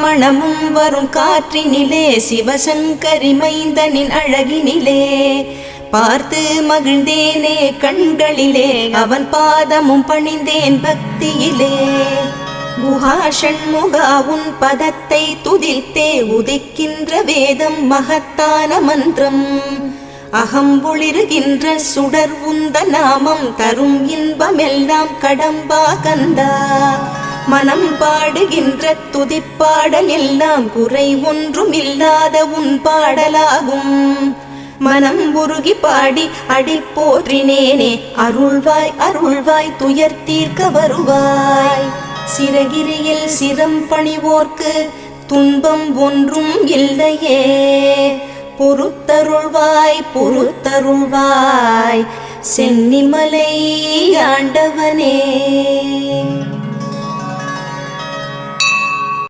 மணமும் வரும் காற்றினிலே சிவசங்கரி மைந்தனின் அழகினிலே பார்த்து மகிழ்ந்தேனே கண்களிலே அவன் பாதமும் பணிந்தேன் பக்தியிலே குஹா ஷண்முகா உன் பதத்தை துதித்தே உதிக்கின்ற வேதம் மகத்தான மந்திரம் அகம்பொளிருகின்ற சுடர் உந்த நாமம் தரும் இன்பமெல்லாம் கடம்பா கந்தா மனம் பாடுகின்ற துதிப்பாடல் எல்லாம் குறை ஒன்றும் இல்லாத உன் பாடலாகும் மனம் உருகி பாடி அடி போற்றினேனே அருள்வாய் அருள்வாய் துயர் தீர்க்க வருவாய் சிறகிரியில் சிரம் பணிவோர்க்கு துன்பம் ஒன்றும் இல்லையே பொறுத்தருள்வாய் பொறுத்தருள்வாய் சென்னிமலை ஆண்டவனே.